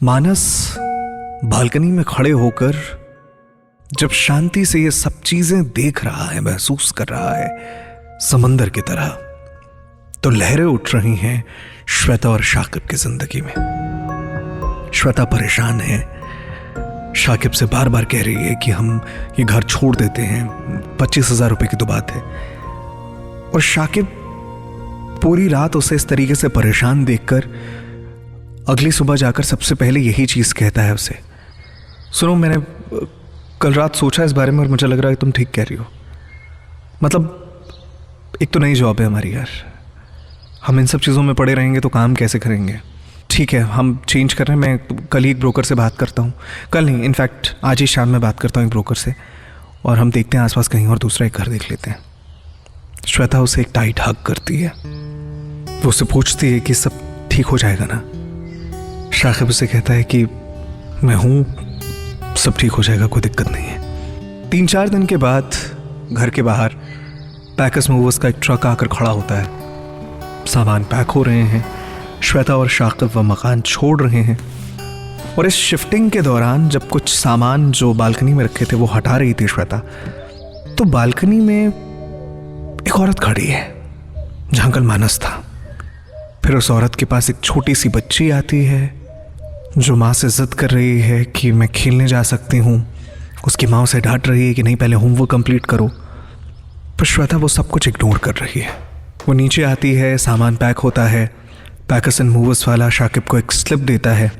मानस balcony में खड़े होकर जब शांति से ये सब चीजें देख रहा है, महसूस कर रहा है समंदर की तरह, तो लहरें उठ रही हैं श्वेता और शाकिब की जिंदगी में। श्वेता परेशान है, शाकिब से बार बार कह रही है कि हम ये घर छोड़ देते हैं, 25,000 रुपए की तो बात है। और शाकिब पूरी रात उसे इस तरीके से परेशान देखकर अगली सुबह जाकर सबसे पहले यही चीज कहता है उसे, सुनो मैंने कल रात सोचा इस बारे में और मुझे लग रहा है कि तुम ठीक कह रही हो। मतलब एक तो नई जॉब है हमारी यार, हम इन सब चीज़ों में पड़े रहेंगे तो काम कैसे करेंगे। ठीक है हम चेंज कर रहे हैं, मैं कल ही एक ब्रोकर से बात करता हूँ, कल नहीं इनफैक्ट आज ही शाम में बात करता हूँ एक ब्रोकर से, और हम देखते हैं आसपास कहीं और दूसरा एक घर देख लेते हैं। श्वेता उसे एक टाइट हग करती है, वो उससे पूछती है कि सब ठीक हो जाएगा ना। शाकिब उसे कहता है कि मैं हूँ, सब ठीक हो जाएगा, कोई दिक्कत नहीं है। 3-4 दिन के बाद घर के बाहर पैकर्स मूवर्स का एक ट्रक आकर खड़ा होता है। सामान पैक हो रहे हैं, श्वेता और शाकिब वह मकान छोड़ रहे हैं। और इस शिफ्टिंग के दौरान जब कुछ सामान जो बालकनी में रखे थे वो हटा रही थी श्वेता, तो बालकनी में एक औरत खड़ी है जहां कल मानस था। फिर उस औरत के पास एक छोटी सी बच्ची आती है जो माँ से जिद कर रही है कि मैं खेलने जा सकती हूँ। उसकी माँ उसे डांट रही है कि नहीं पहले होमवर्क कंप्लीट करो, पर श्वेता वो सब कुछ इग्नोर कर रही है। वो नीचे आती है, सामान पैक होता है, पैकर्स एंड मूवर्स वाला शाकिब को एक स्लिप देता है,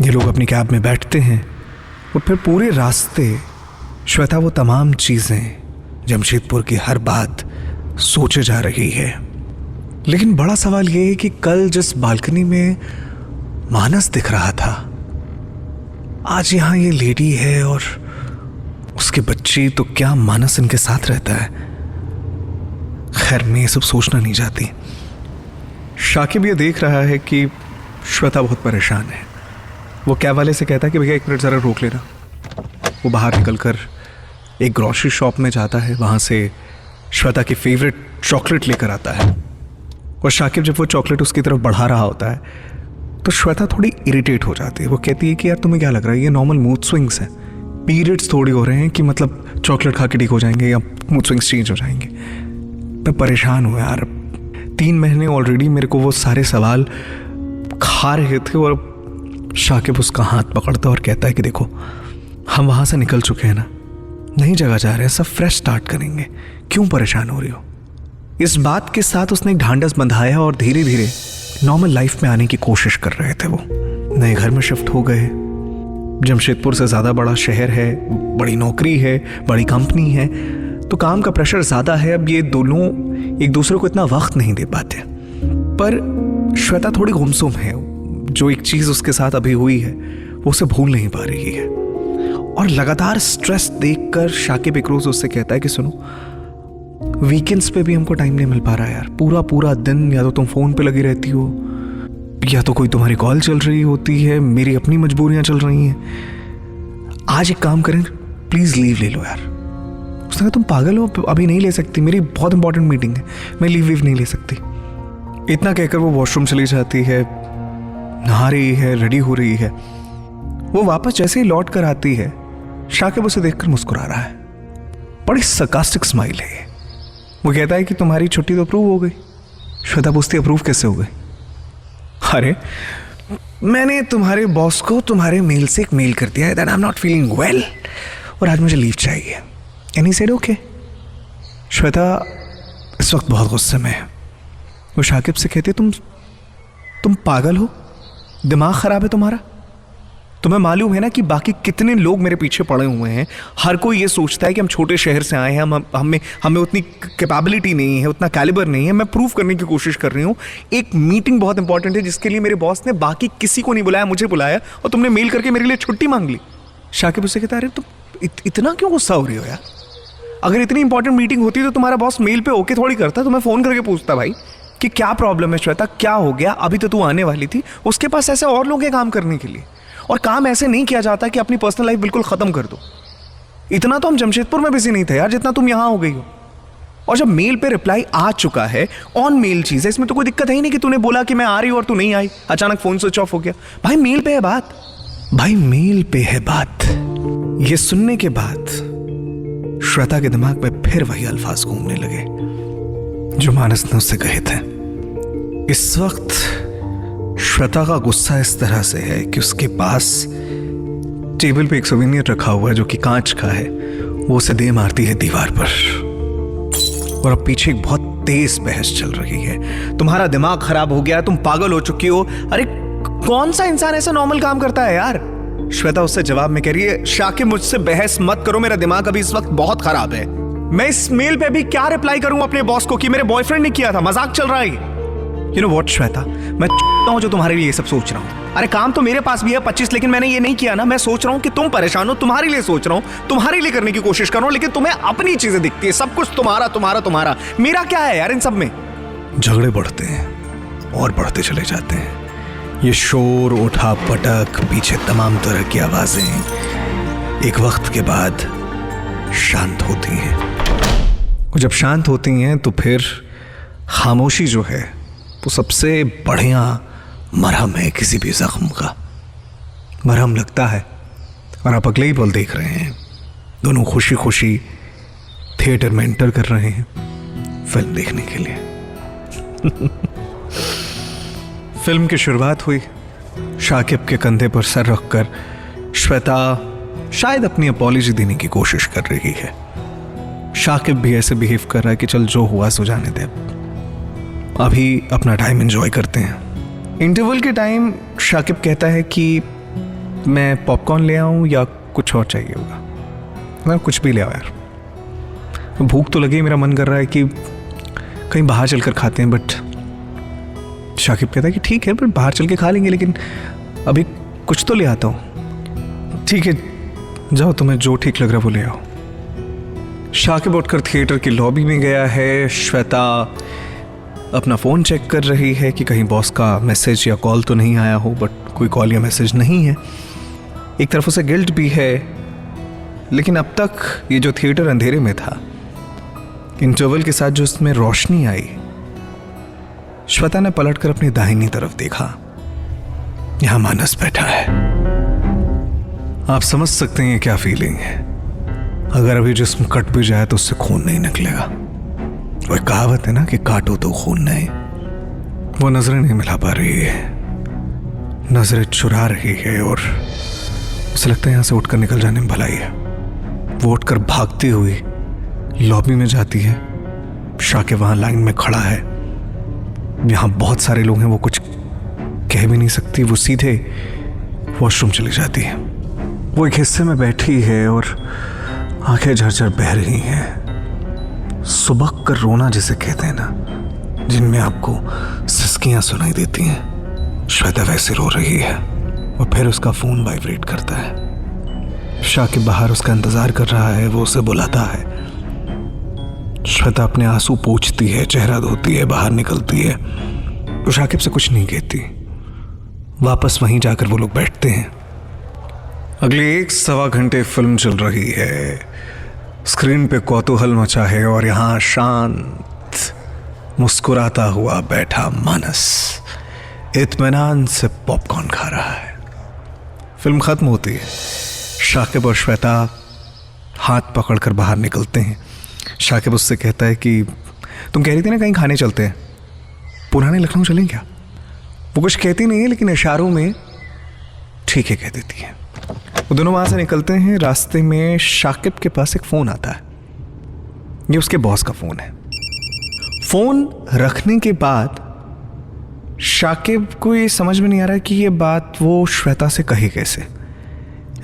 ये लोग अपनी कैब में बैठते हैं। और फिर पूरे रास्ते श्वेता वो तमाम चीज़ें, जमशेदपुर की हर बात सोचे जा रही है। लेकिन बड़ा सवाल ये है कि कल जिस बालकनी में मानस दिख रहा था, आज यहाँ ये लेडी है और उसकी बच्ची, तो क्या मानस इनके साथ रहता है? खैर मैं ये सब सोचना नहीं चाहती। शाकिब ये देख रहा है कि श्वेता बहुत परेशान है। वो कैब वाले से कहता है कि भैया 1 मिनट ज़रा रोक लेना। वो बाहर निकलकर एक ग्रॉसरी शॉप में जाता है, वहाँ से श्वेता की फेवरेट चॉकलेट लेकर आता है। और शाकिब जब वो चॉकलेट उसकी तरफ बढ़ा रहा होता है तो श्वेता थोड़ी इरिटेट हो जाती है। वो कहती है कि यार तुम्हें क्या लग रहा है, ये नॉर्मल मूड स्विंग्स हैं, पीरियड्स थोड़ी हो रहे हैं कि मतलब चॉकलेट खा के ठीक हो जाएंगे या मूड स्विंग्स चेंज हो जाएंगे। मैं परेशान हूँ यार, 3 महीने ऑलरेडी मेरे को वो सारे सवाल खा रहे थे। और शाकिब उसका हाथ पकड़ता और कहता है कि देखो हम वहाँ से निकल चुके हैं ना, नई जगह जा रहे हैं, सब फ्रेश स्टार्ट करेंगे, क्यों परेशान हो रही हो। इस बात के साथ उसने एक ढांढस बंधाया और धीरे धीरे नॉर्मल लाइफ में आने की कोशिश कर रहे थे। वो नए घर में शिफ्ट हो गए, जमशेदपुर से ज़्यादा बड़ा शहर है, बड़ी नौकरी है, बड़ी कंपनी है, तो काम का प्रेशर ज़्यादा है। अब ये दोनों एक दूसरे को इतना वक्त नहीं दे पाते। पर श्वेता थोड़ी गुमसुम है, जो एक चीज़ उसके साथ अभी हुई है वो उसे भूल नहीं पा रही है। और लगातार स्ट्रेस देखकर शाकिब एक रोज़ उससे कहता है कि सुनो वीकेंड्स पे भी हमको टाइम नहीं मिल पा रहा है यार, पूरा पूरा दिन या तो तुम फ़ोन पे लगी रहती हो या तो कोई तुम्हारी कॉल चल रही होती है, मेरी अपनी मजबूरियां चल रही हैं। आज एक काम करें, प्लीज़ लीव ले लो यार। उसने कहा तुम पागल हो, अभी नहीं ले सकती, मेरी बहुत इंपॉर्टेंट मीटिंग है, मैं लीव नहीं ले सकती। इतना कहकर वो वॉशरूम चली जाती है, नहा रही है, रेडी हो रही है। वो वापस जैसे ही लौट कर आती है, शाकिब उसे देखकर मुस्कुरा रहा है, बड़ी सरकास्टिक स्माइल है। वो कहता है कि तुम्हारी छुट्टी तो अप्रूव हो गई। श्वेता पूछती अप्रूव कैसे हो गई? अरे मैंने तुम्हारे बॉस को तुम्हारे मेल से एक मेल कर दिया है that I am not feeling well और आज मुझे लीव चाहिए। And he said okay. Shweta इस वक्त बहुत गुस्से में है। वो शाकिब से कहती है तुम पागल हो, दिमाग खराब है तुम्हारा? तुम्हें मालूम है ना कि बाकी कितने लोग मेरे पीछे पड़े हुए हैं। हर कोई ये सोचता है कि हम छोटे शहर से आए हैं, हमें उतनी कैपेबिलिटी नहीं है, उतना कैलिबर नहीं है। मैं प्रूव करने की कोशिश कर रही हूँ। एक मीटिंग बहुत इंपॉर्टेंट है जिसके लिए मेरे बॉस ने बाकी किसी को नहीं बुलाया, मुझे बुलाया, और तुमने मेल करके मेरे लिए छुट्टी मांग ली। शाकिब उससे कहता है तुम इतना क्यों गुस्सा हो रही हो यार? अगर इतनी इंपॉर्टेंट मीटिंग होती तो तुम्हारा बॉस मेल पे ओके थोड़ी करता, तुम्हें फ़ोन करके पूछता भाई कि क्या प्रॉब्लम है श्वेता, क्या हो गया, अभी तो तू आने वाली थी। उसके पास ऐसे और लोग हैं काम करने के लिए, और काम ऐसे नहीं किया जाता कि अपनी पर्सनल लाइफ बिल्कुल ख़त्म कर दो। इतना तो हम जमशेदपुर में बिजी नहीं थे यार जितना तुम यहाँ हो गई हो। और जब मेल पे रिप्लाई आ चुका है, ऑन मेल चीज है, इसमें तो कोई दिक्कत है ही नहीं कि तूने बोला कि मैं आ रही हूं और तू नहीं आई, अचानक फोन स्विच ऑफ हो गया। भाई मेल पे है बात, भाई मेल पे है बात। ये सुनने के बाद श्वेता के दिमाग में फिर वही अल्फाज घूमने लगे जो मानस ने उससे कहे थे। इस वक्त श्वेता का गुस्सा इस तरह से है कि उसके पास टेबल पे एक सोवेनियर रखा हुआ है जो कि कांच का है, वो उसे दे मारती है दीवार पर। और अब पीछे एक बहुत तेज बहस चल रही है। तुम्हारा दिमाग खराब हो गया, तुम पागल हो चुकी हो। अरे कौन सा इंसान ऐसा नॉर्मल काम करता है यार। श्वेता उससे जवाब में कह रही है, शाकिब मुझसे बहस मत करो, मेरा दिमाग अभी इस वक्त बहुत खराब है। मैं इस मेल पे भी क्या रिप्लाई करूं अपने बॉस को कि मेरे बॉयफ्रेंड ने किया था, मजाक चल रहा है। यू नो व्हाट श्वेता, मैं हूं जो तुम्हारे लिए ये सब सोच रहा हूं। अरे काम तो मेरे पास भी है 25, लेकिन मैंने ये नहीं किया ना। मैं सोच रहा हूं कि तुम परेशान हो, तुम्हारे लिए सोच रहा हूं, तुम्हारे लिए करने की कोशिश कर रहा हूं, लेकिन तुम्हें अपनी चीजें दिखती है, सब कुछ तुम्हारा तुम्हारा तुम्हारा। मेरा क्या है यार इन सब में। झगड़े बढ़ते हैं और बढ़ते चले जाते हैं। ये शोर, उठा पटक, पीछे तमाम तरह की आवाजें एक वक्त के बाद शांत होती हैं। और जब शांत होती हैं तो फिर खामोशी जो है वो सबसे बढ़िया मरहम है किसी भी जख्म का। मरहम लगता है और आप अगले ही पल देख रहे हैं दोनों खुशी खुशी थिएटर में एंटर कर रहे हैं फिल्म देखने के लिए। फिल्म की शुरुआत हुई। शाकिब के कंधे पर सर रखकर श्वेता शायद अपनी अपॉलॉजी देने की कोशिश कर रही है। शाकिब भी ऐसे बिहेव कर रहा है कि चल जो हुआ सो जाने दे, अभी अपना टाइम एंजॉय करते हैं। इंटरवल के टाइम शाकिब कहता है कि मैं पॉपकॉर्न ले आऊं या कुछ और चाहिए होगा। मैं कुछ भी ले आओ यार, भूख तो लगी, मेरा मन कर रहा है कि कहीं बाहर चलकर खाते हैं। बट शाकिब कहता है कि ठीक है, पर बाहर चल के खा लेंगे, लेकिन अभी कुछ तो ले आता हूँ। ठीक है जाओ, तुम्हें जो ठीक लग रहा है वो ले आओ। शाकिब उठकर थिएटर की लॉबी में गया है। श्वेता अपना फ़ोन चेक कर रही है कि कहीं बॉस का मैसेज या कॉल तो नहीं आया हो, बट कोई कॉल या मैसेज नहीं है। एक तरफ उसे गिल्ट भी है, लेकिन अब तक ये जो थिएटर अंधेरे में था, इंटरवल के साथ जो इसमें रोशनी आई, श्वेता ने पलटकर अपनी दाहिनी तरफ देखा। यहां मानस बैठा है। आप समझ सकते हैं क्या फीलिंग है। अगर अभी जिस्म कट भी जाए तो उससे खून नहीं निकलेगा। वो कहावत है ना कि काटो तो खून नहीं। वो नजरें नहीं मिला पा रही है, नजरें चुरा रही है, और उसे लगता है यहां से उठकर निकल जाने में भलाई है। वो उठकर भागती हुई लॉबी में जाती है। शाकिब वहां लाइन में खड़ा है। यहां बहुत सारे लोग हैं, वो कुछ कह भी नहीं सकती। वो सीधे वॉशरूम चली जाती है। वो एक हिस्से में बैठी है और आंखें झरझर बह रही हैं। सुबह कर रोना जिसे कहते हैं ना, जिनमें आपको सिसकियां सुनाई देती हैं, श्वेता वैसे रो रही है। और फिर उसका फोन वाइब्रेट करता है। शाकिब बाहर उसका इंतजार कर रहा है, वो उसे बुलाता है। श्वेता अपने आंसू पोंछती है, चेहरा धोती है, बाहर निकलती है। वो शाकिब से कुछ नहीं कहती। वापस वहीं जाकर वो लोग बैठते हैं। अगले 1-1.25 घंटे फिल्म चल रही है। स्क्रीन पे कौतूहल मचा है और यहां शांत मुस्कुराता हुआ बैठा मानस इत्मीनान से पॉपकॉर्न खा रहा है। फिल्म खत्म होती है। शाकिब और श्वेता हाथ पकड़कर बाहर निकलते हैं। शाकिब उससे कहता है कि तुम कह रही थी ना कहीं खाने चलते हैं, पुराने लखनऊ चलें क्या? वो कुछ कहती नहीं है, लेकिन इशारों में ठीक है कह देती है। वो दोनों वहां से निकलते हैं। रास्ते में शाकिब के पास एक फोन आता है। ये उसके बॉस का फोन है। फोन रखने के बाद शाकिब को ये समझ में नहीं आ रहा है कि ये बात वो श्वेता से कही कैसे।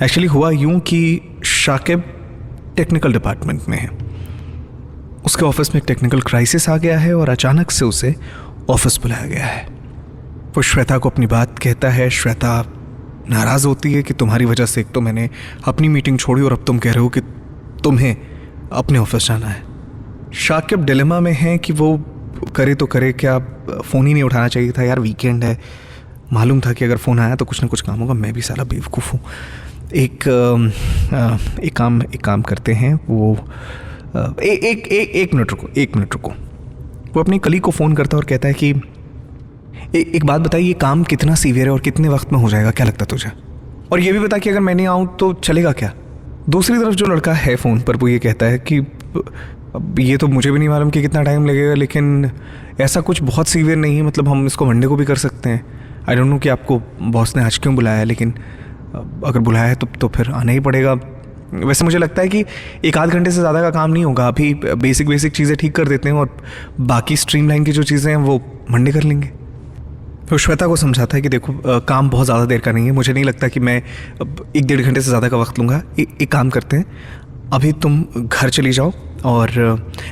एक्चुअली हुआ यूं कि शाकिब टेक्निकल डिपार्टमेंट में है। उसके ऑफिस में एक टेक्निकल क्राइसिस आ गया है और अचानक से उसे ऑफिस बुलाया गया है। वो श्वेता को अपनी बात कहता है। श्वेता नाराज होती है कि तुम्हारी वजह से एक तो मैंने अपनी मीटिंग छोड़ी और अब तुम कह रहे हो कि तुम्हें अपने ऑफिस जाना है। शाकिब डिलेमा में है कि वो करे तो करे क्या। फ़ोन ही नहीं उठाना चाहिए था यार, वीकेंड है। मालूम था कि अगर फ़ोन आया तो कुछ ना कुछ काम होगा। मैं भी साला बेवकूफ़ हूँ। एक काम करते हैं। वो एक मिनट रुको, एक मिनट रुको। वो अपने कलीग को फ़ोन करता है और कहता है कि एक बात बताइए, ये काम कितना सीवियर है और कितने वक्त में हो जाएगा, क्या लगता है तुझे? और ये भी बता कि अगर मैं नहीं आऊँ तो चलेगा क्या? दूसरी तरफ जो लड़का है फ़ोन पर वो ये कहता है कि अब ये तो मुझे भी नहीं मालूम कि कितना टाइम लगेगा, लेकिन ऐसा कुछ बहुत सीवियर नहीं है, मतलब हम इसको मंडे को भी कर सकते हैं। आई डोंट नो कि आपको बॉस ने आज क्यों बुलाया है, लेकिन अगर बुलाया है तो फिर आना ही पड़ेगा। वैसे मुझे लगता है कि एक आध घंटे से ज़्यादा का काम नहीं होगा, अभी बेसिक चीज़ें ठीक कर देते हैं और बाकी स्ट्रीमलाइन की जो चीज़ें हैं वो मंडे कर लेंगे। तो श्वेता को समझाता है कि देखो काम बहुत ज़्यादा देर का नहीं है, मुझे नहीं लगता कि मैं एक डेढ़ घंटे से ज़्यादा का वक्त लूँगा। एक काम करते हैं, अभी तुम घर चली जाओ और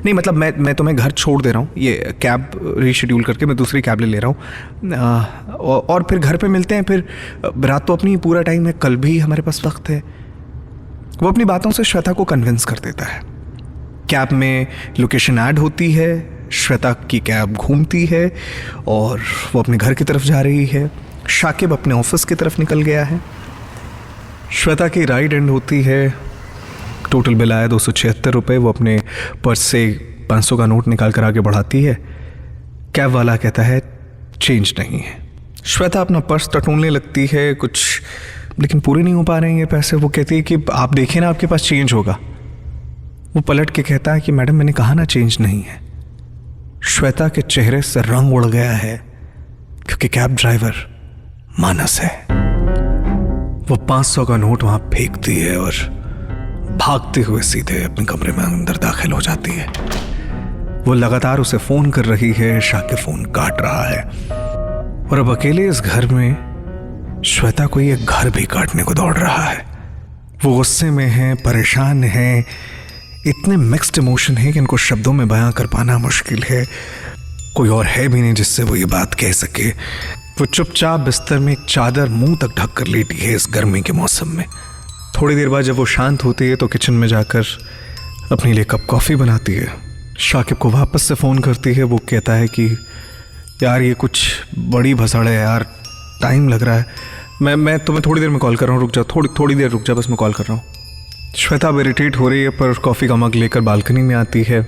नहीं मतलब मैं तुम्हें घर छोड़ दे रहा हूँ, ये कैब रीशेड्यूल करके मैं दूसरी कैब ले रहा हूँ और फिर घर पे मिलते हैं। फिर रात तो अपनी पूरा टाइम है, कल भी हमारे पास वक्त है। वो अपनी बातों से श्वेता को कन्विंस कर देता है। कैब में लोकेशन ऐड होती है, श्वेता की कैब घूमती है और वो अपने घर की तरफ जा रही है। शाकिब अपने ऑफिस की तरफ निकल गया है। श्वेता की राइड एंड होती है, टोटल बिल आया 276 रुपये। वो अपने पर्स से 500 का नोट निकाल कर आगे बढ़ाती है। कैब वाला कहता है चेंज नहीं है। श्वेता अपना पर्स टटोलने लगती है कुछ, लेकिन पूरे नहीं हो पा रहे हैं ये पैसे। वो कहती है कि आप देखिए ना, आपके पास चेंज होगा। वो पलट के कहता है कि मैडम मैंने कहा ना चेंज नहीं है। श्वेता के चेहरे से रंग उड़ गया है क्योंकि कैब ड्राइवर मानस है। वो 500 का नोट वहां फेंकती है और भागते हुए सीधे अपने कमरे में अंदर दाखिल हो जाती है। वो लगातार उसे फोन कर रही है, शाकिब फोन काट रहा है और अब अकेले इस घर में श्वेता को ये घर भी काटने को दौड़ रहा है। वो गुस्से में है, परेशान है, इतने मिक्स्ड इमोशन है कि इनको शब्दों में बयां कर पाना मुश्किल है। कोई और है भी नहीं जिससे वो ये बात कह सके। वो चुपचाप बिस्तर में एक चादर मुंह तक ढक कर लेटी है इस गर्मी के मौसम में। थोड़ी देर बाद जब वो शांत होती है तो किचन में जाकर अपने लिए कप कॉफ़ी बनाती है। शाकिब को वापस से फ़ोन करती है। वो कहता है कि यार ये कुछ बड़ी भसड़ है यार, टाइम लग रहा है। मैं तुम्हें थोड़ी देर में कॉल कर रहा हूँ, रुक जा, थोड़ी देर रुक जा, बस मैं कॉल कर रहा हूँ। श्वेता इरिटेट हो रही है पर कॉफ़ी का मग लेकर बालकनी में आती है।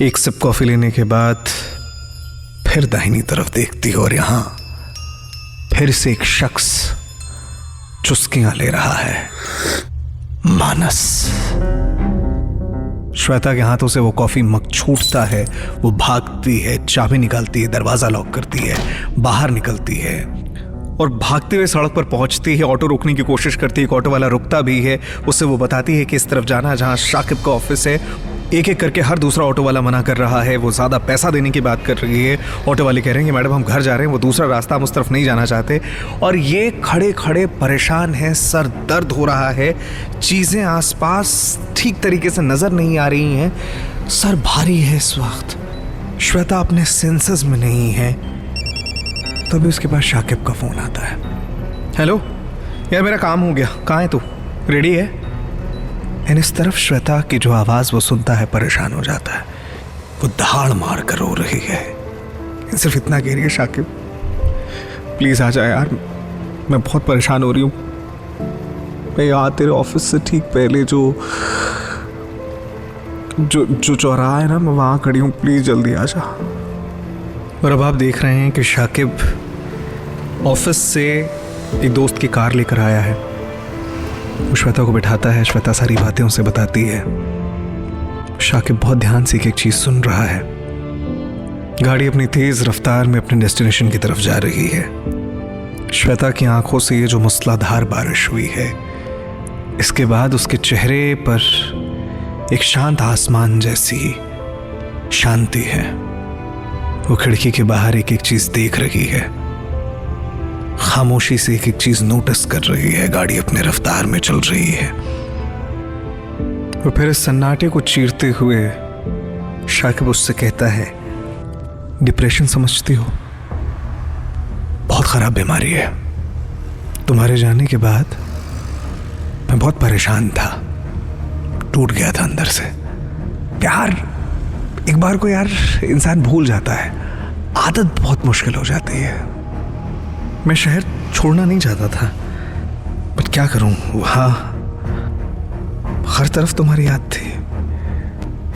एक सिप कॉफ़ी लेने के बाद फिर दाहिनी तरफ देखती है और यहाँ फिर से एक शख्स चुस्कियां ले रहा है, मानस। श्वेता के हाथों से वो कॉफी मग छूटता है। वो भागती है, चाबी निकालती है, दरवाजा लॉक करती है, बाहर निकलती है और भागते हुए सड़क पर पहुंचती है। ऑटो रोकने की कोशिश करती है, ऑटो वाला रुकता भी है। उससे वो बताती है कि इस तरफ जाना है जहां शाकिब का ऑफिस है। एक एक करके हर दूसरा ऑटो वाला मना कर रहा है। वो ज़्यादा पैसा देने की बात कर रही है। ऑटो वाले कह रहे हैं कि मैडम हम घर जा रहे हैं, वो दूसरा रास्ता, हम उस तरफ नहीं जाना चाहते। और ये खड़े खड़े परेशान है, सर दर्द हो रहा है, चीज़ें आसपास ठीक तरीके से नज़र नहीं आ रही हैं, सर भारी है इस वक्त। श्वेता अपने सेंसेस में नहीं है। तभी उसके पास शाकिब का फ़ोन आता है। हेलो यार, मेरा काम हो गया, कहाँ है तू? रेडी है? एंड इस तरफ श्वेता की जो आवाज़ वो सुनता है परेशान हो जाता है। वो दहाड़ मार कर रो रही है। सिर्फ इतना कह रही है, शाकिब प्लीज़ आ जा यार, मैं बहुत परेशान हो रही हूँ। मैं यहाँ तेरे ऑफिस से ठीक पहले जो चौराहा है ना, मैं वहाँ खड़ी हूँ, प्लीज़ जल्दी आ जा। और अब आप देख रहे हैं कि शाकिब ऑफिस से एक दोस्त की कार लेकर आया है। वो श्वेता को बिठाता है, श्वेता सारी बातें उसे बताती है। शाकिब बहुत ध्यान से एक चीज सुन रहा है। गाड़ी अपनी तेज रफ्तार में अपने डेस्टिनेशन की तरफ जा रही है। श्वेता की आंखों से ये जो मूसलाधार बारिश हुई है, इसके बाद उसके चेहरे पर एक शांत आसमान जैसी शांति है। वो खिड़की के बाहर एक एक चीज देख रही है, खामोशी से एक एक चीज नोटिस कर रही है। गाड़ी अपने रफ्तार में चल रही है। वो फिर इस सन्नाटे को चीरते हुए शाकिब उससे कहता है, डिप्रेशन समझती हो? बहुत खराब बीमारी है। तुम्हारे जाने के बाद मैं बहुत परेशान था, टूट गया था अंदर से। प्यार एक बार को यार इंसान भूल जाता है, आदत बहुत मुश्किल हो जाती है। मैं शहर छोड़ना नहीं चाहता था, बट क्या करूं, वहां हर तरफ तुम्हारी याद थी।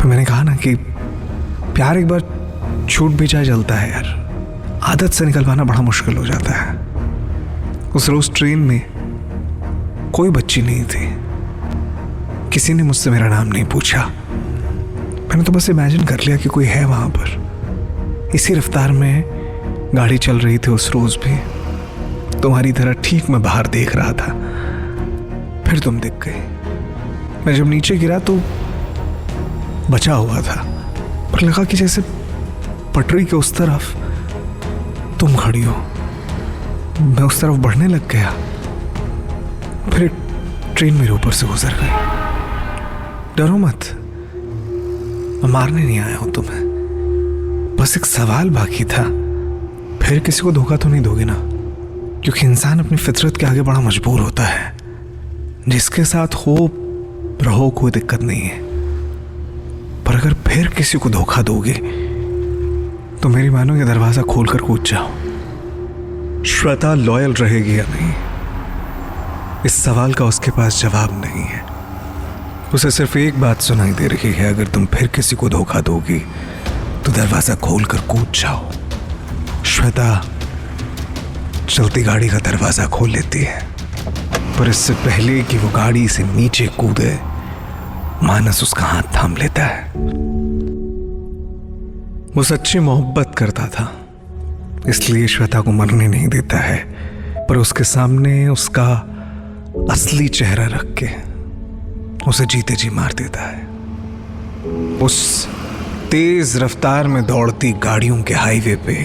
पर मैंने कहा ना कि प्यार एक बार छूट भी जाए जलता है यार, आदत से निकलवाना बड़ा मुश्किल हो जाता है। उस रोज ट्रेन में कोई बच्ची नहीं थी, किसी ने मुझसे मेरा नाम नहीं पूछा। मैंने तो बस इमेजिन कर लिया कि कोई है वहां पर। इसी रफ्तार में गाड़ी चल रही थी उस रोज भी, तुम्हारी तरह ठीक मैं बाहर देख रहा था, फिर तुम दिख गए। मैं जब नीचे गिरा तो बचा हुआ था, पर लगा कि जैसे पटरी के उस तरफ तुम खड़ी हो। मैं उस तरफ बढ़ने लग गया, फिर ट्रेन मेरे ऊपर से गुजर गई। डरो मत, मैं मारने नहीं आया हूं तुम्हें, बस एक सवाल बाकी था, फिर किसी को धोखा तो नहीं दोगे ना? क्योंकि इंसान अपनी फितरत के आगे बड़ा मजबूर होता है। जिसके साथ हो रहो कोई दिक्कत नहीं है, पर अगर फिर किसी को धोखा दोगे तो मेरी मानो ये दरवाजा खोलकर कूद जाओ। श्वेता लॉयल रहेगी या नहीं, इस सवाल का उसके पास जवाब नहीं है। उसे सिर्फ एक बात सुनाई दे रही है, अगर तुम फिर किसी को धोखा दोगी तो दरवाजा खोलकर कूद जाओ। श्वेता चलती गाड़ी का दरवाजा खोल लेती है, पर इससे पहले कि वो गाड़ी से नीचे कूदे मानस उसका हाथ थाम लेता है। वो सच्ची मोहब्बत करता था, इसलिए श्वेता को मरने नहीं देता है, पर उसके सामने उसका असली चेहरा रख के उसे जीते जी मार देता है। उस तेज रफ्तार में दौड़ती गाड़ियों के हाईवे पे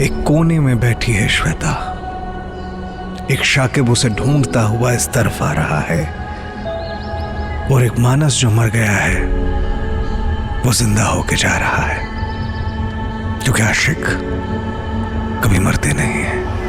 एक कोने में बैठी है श्वेता। एक शाकिब उसे ढूंढता हुआ इस तरफ आ रहा है, और एक मानस जो मर गया है वो जिंदा होके जा रहा है, क्योंकि आशिक कभी मरते नहीं है।